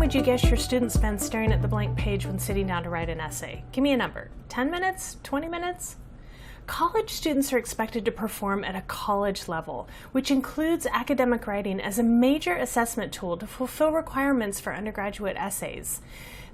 would you guess your student spends staring at the blank page when sitting down to write an essay? Give me a number. 10 minutes? 20 minutes? College students are expected to perform at a college level, which includes academic writing as a major assessment tool to fulfill requirements for undergraduate essays.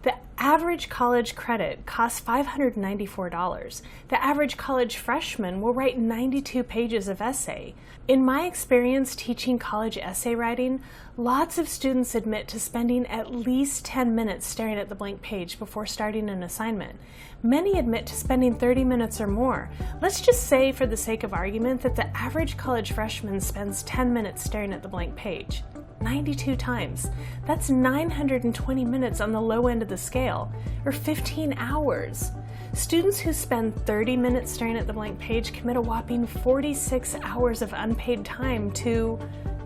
The average college credit costs $594. The average college freshman will write 92 pages of essay. In my experience teaching college essay writing, lots of students admit to spending at least 10 minutes staring at the blank page before starting an assignment. Many admit to spending 30 minutes or more. Let's just say, for the sake of argument, that the average college freshman spends 10 minutes staring at the blank page. 92 times. That's 920 minutes on the low end of the scale, or 15 hours. Students who spend 30 minutes staring at the blank page commit a whopping 46 hours of unpaid time to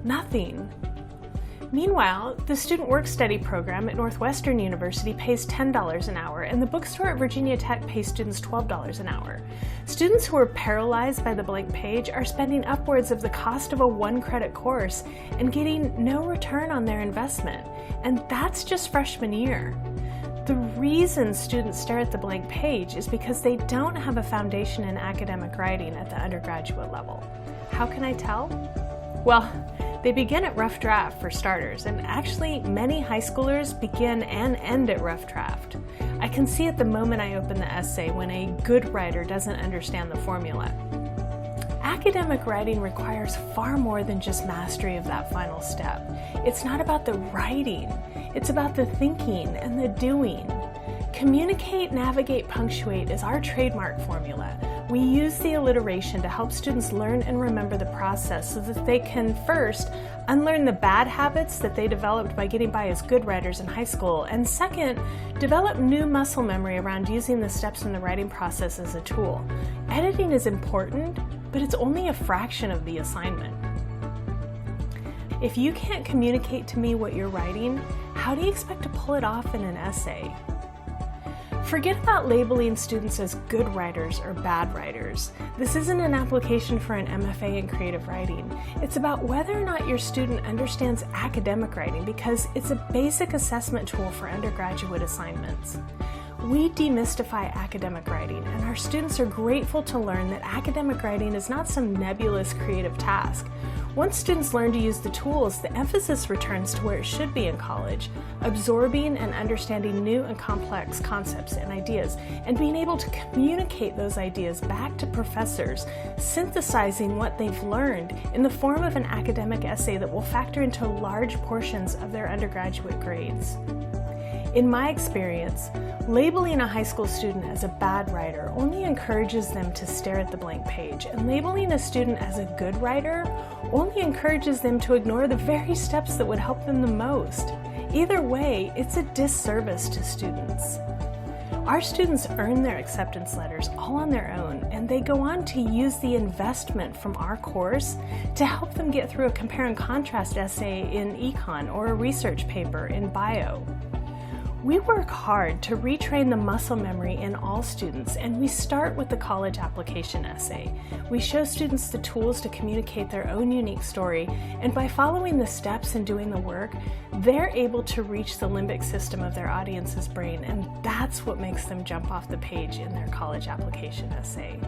nothing. Meanwhile, the student work-study program at Northwestern University pays $10 an hour, and the bookstore at Virginia Tech pays students $12 an hour. Students who are paralyzed by the blank page are spending upwards of the cost of a one-credit course and getting no return on their investment. And that's just freshman year. The reason students stare at the blank page is because they don't have a foundation in academic writing at the undergraduate level. How can I tell? Well, they begin at rough draft for starters, and actually many high schoolers begin and end at rough draft. I can see it the moment I open the essay when a good writer doesn't understand the formula. Academic writing requires far more than just mastery of that final step. It's not about the writing, it's about the thinking and the doing. Communicate, navigate, punctuate is our trademark formula. We use the alliteration to help students learn and remember the process so that they can first unlearn the bad habits that they developed by getting by as good writers in high school, and second, develop new muscle memory around using the steps in the writing process as a tool. Editing is important, but it's only a fraction of the assignment. If you can't communicate to me what you're writing, how do you expect to pull it off in an essay? Forget about labeling students as good writers or bad writers. This isn't an application for an MFA in creative writing. It's about whether or not your student understands academic writing, because it's a basic assessment tool for undergraduate assignments. We demystify academic writing, and our students are grateful to learn that academic writing is not some nebulous creative task. Once students learn to use the tools, the emphasis returns to where it should be in college, absorbing and understanding new and complex concepts and ideas, and being able to communicate those ideas back to professors, synthesizing what they've learned in the form of an academic essay that will factor into large portions of their undergraduate grades. In my experience, labeling a high school student as a bad writer only encourages them to stare at the blank page, and labeling a student as a good writer only encourages them to ignore the very steps that would help them the most. Either way, it's a disservice to students. Our students earn their acceptance letters all on their own, and they go on to use the investment from our course to help them get through a compare and contrast essay in econ or a research paper in bio. We work hard to retrain the muscle memory in all students, and we start with the college application essay. We show students the tools to communicate their own unique story, and by following the steps and doing the work, they're able to reach the limbic system of their audience's brain, and that's what makes them jump off the page in their college application essay.